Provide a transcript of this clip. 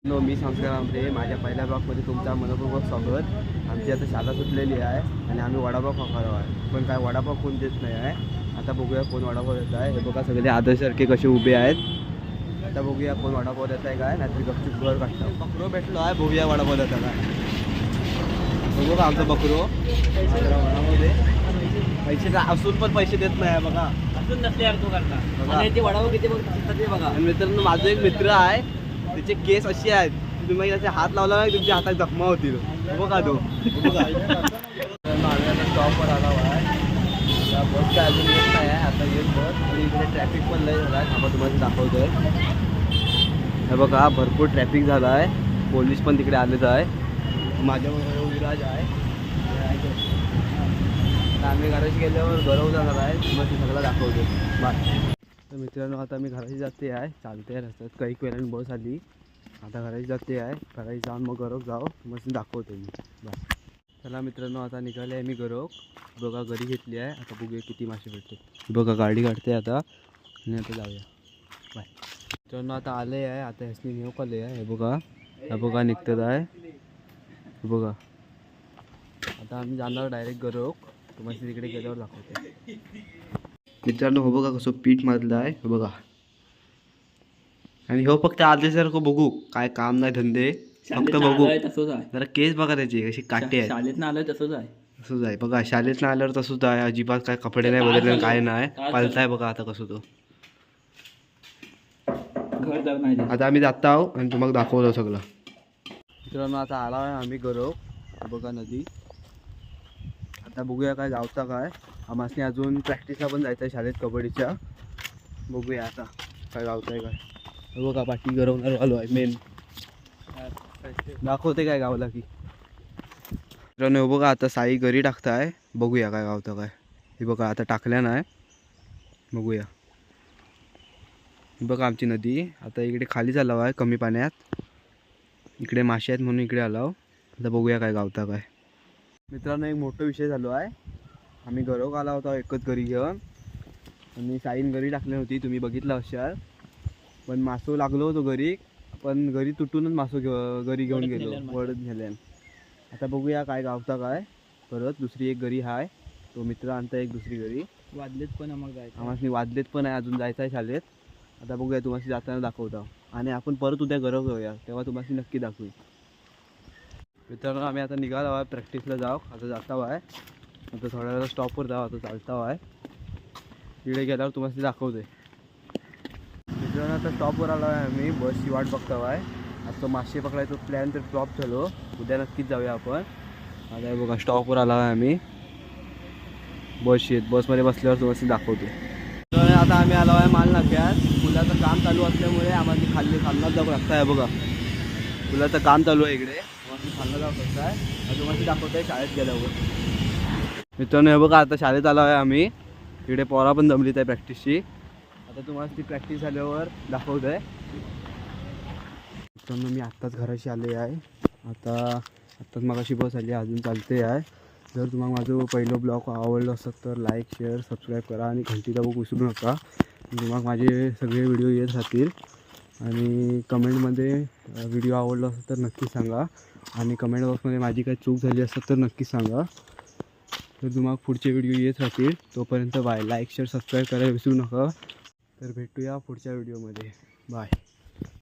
मी संस्कारामध्ये माझ्या पहिल्या ब्लॉगमध्ये तुमचा मनपूर्वक स्वागत. आमची आता शाळा सुटलेली आहे आणि आम्ही वडापाव खाणार आहे, पण काय वडापाव कोण देत नाही आहे. आता बघूया कोण वडापाव देत आहे. हे बघा सगळे आदर्शसारखे कसे उभे आहेत. आता बघूया कोण वडापाव देत आहे काय, नाहीतरी गपचूप घर काढतो. बकरो भेटलो आहे, बघूया वडापाव देता काय. बघू का आमचा बकरो वडापाव पैसे असून पण पैसे देत नाही बघा. अजून नसले यार तो करता ते वडापाव किती बघतात ते बघा. आणि मित्रांनो माझा एक मित्र आहे, त्याचे केस असे आहेत तुम्ही त्याचे हात लावला ना तुमच्या हातात जखमा होतील. बघा तो बघा. आम्ही आता स्टॉपवर आला आहे. आता बस काय अजून येत नाही आहे, आता येत बस. आणि इकडे ट्रॅफिक पण लय झाला आहे. आपण तुम्हाला दाखवतोय. हे बघा भरपूर ट्रॅफिक झाला आहे. पोलीस पण तिकडे आलेच आहे. माझ्याबरोबर विराज आहे. आता आम्ही घराशी गेल्यावर गरव जाणार आहे, मग ते सगळं दाखवतो. बाय. तर मित्रांनो आता मी घराशी जाते आहे, चालते रस्त्यात. काही वेळाने बस आली, आता घराशी जाते आहे. घराशी जाऊन मग गरोक जाऊ, मग दाखवतो मी. बाय. चला मित्रांनो आता निघाले आहे मी गरोक. बघा घरी घेतली आहे. आता बघूया किती मासे भेटते. बघा गाडी काढते आता आणि आता जाऊया. बाय. मित्रांनो आता आले आहे, आता ह्यासनी नेऊक आले आहे. हे बघा, हे बघा निघतात आहे. हे बघा आता आम्ही जाणार डायरेक्ट गरोक. तुम्हाला तिकडे गेल्यावर दाखवते. मित्रांनो हो बघा कसं पीठ मारलं आहे. हे बघा, आणि हो फक्त आधीसारखं बघू, काय काम नाही धंदे, फक्त बघू. तसंच आहे. जरा केस बघा त्याची कशी काटे आहेत. शाळेत ना आलं तसंच आहे. तसंच आहे बघा, शाळेत ना आल्यावर तसंच आहे. अजिबात काय कपडे नाही बदलले, काय नाही. पालताय बघा आता कसं तो. घर नाही. आता आम्ही जात आहोत आणि तुम्हाला दाखवतो सगळं. मित्रांनो आता आला आहे आम्ही गरोक. बघा नदी. आता बघूया काय गावचा काय. आम्हाला अजून प्रॅक्टिसला पण जायचं आहे शाळेत कबड्डीच्या. बघूया आता काय गावचं आहे काय. बघा पाठी गरवणार आलो आहे मेन. दाखवते काय गावला की. मित्रांनो बघा आता साई घरी टाकताय. बघूया काय गावतं काय. हे बघा आता टाकल्या नाही, बघूया. बघा आमची नदी आता इकडे खाली झाला आहे कमी पाण्यात. इकडे मासे आहेत म्हणून इकडे आलो. आता बघूया काय गावता काय. मित्रांनो एक मोठा विषय झालो आहे. आम्ही गरोक आला होता एकच घरी घेऊन, आणि साईन घरी टाकली होती, तुम्ही बघितलं असाल. पण मासो लागलो होतो घरी, पण घरी तुटूनच मासो घरी घेऊन गेलो, वडत नेल्यान. आता बघूया काय गावता काय. परत दुसरी एक घरी आहे, तो मित्र आणता एक दुसरी घरी. वाजलेत पण आम्हाला जायचं. आम्हाला वाजलेत पण आहे, अजून जायचं आहे शाळेत. आता बघूया तुम्हाला जाताना दाखवतो. आणि आपण परत उद्या गरोक घेऊया, तेव्हा तुम्हाला नक्की दाखवू. मित्रांनो आम्ही आता निघालो आहे प्रॅक्टिसला जाऊ. आता जाता आहे, आता थोड्या वेळा स्टॉपवर जाऊ. आता चालता आहे, तिकडे गेल्यावर तुम्हाला दाखवतोय. मित्रांनो आता स्टॉपवर आलो आहे आम्ही, बसची वाट बघतो आहे. आता मासे पकडायचं प्लॅन तर ड्रॉप झालो, उद्या नक्कीच जाऊया आपण. आता बघा स्टॉपवर आलो आहे आम्ही, बस येत. बसमध्ये बसल्यावर तुम्हाला दाखवतो. तर आता आम्ही आलो आहे माल नाक्यात. पुलाचं काम चालू असल्यामुळे आम्हाला खालनाच जाऊ लागतं आहे. बघा पुलाचं काम चालू आहे इकडे, खालना जाऊ शकत आहे. तुम्हाला दाखवतो आहे शाळेत गेल्यावर. मित्रांनो हे बघा आता शाळेत आलो आहे आम्ही. इकडे पोरा पण जमलीत आहे प्रॅक्टिसची. आता तुम्हाला ती प्रॅक्टिस झाल्यावर दाखवतो आहे. मित्रांनो मी आत्ताच घराशी आले आहे. आत्ताच मगाशी बस आली, अजून चालते आहे. जर तुम्हाला माझं पहिलं ब्लॉग आवडलं असेल तर लाईक शेअर सबस्क्राईब करा आणि घंटी दाबून विसरू नका. तुम्हाला माझे सगळे व्हिडिओ येत राहतील. आणि कमेंटमध्ये व्हिडिओ आवडला असेल तर नक्की सांगा. आणि कमेंट बॉक्समध्ये माझी काही चूक झाली असेल तर नक्की सांगा. तर तुम्हाला पुढचे व्हिडिओ येत राहतील. तोपर्यंत बाय. लाईक शेअर सबस्क्राईब करायला विसरू नका. तर भेटूया पुढच्या व्हिडिओमध्ये. बाय.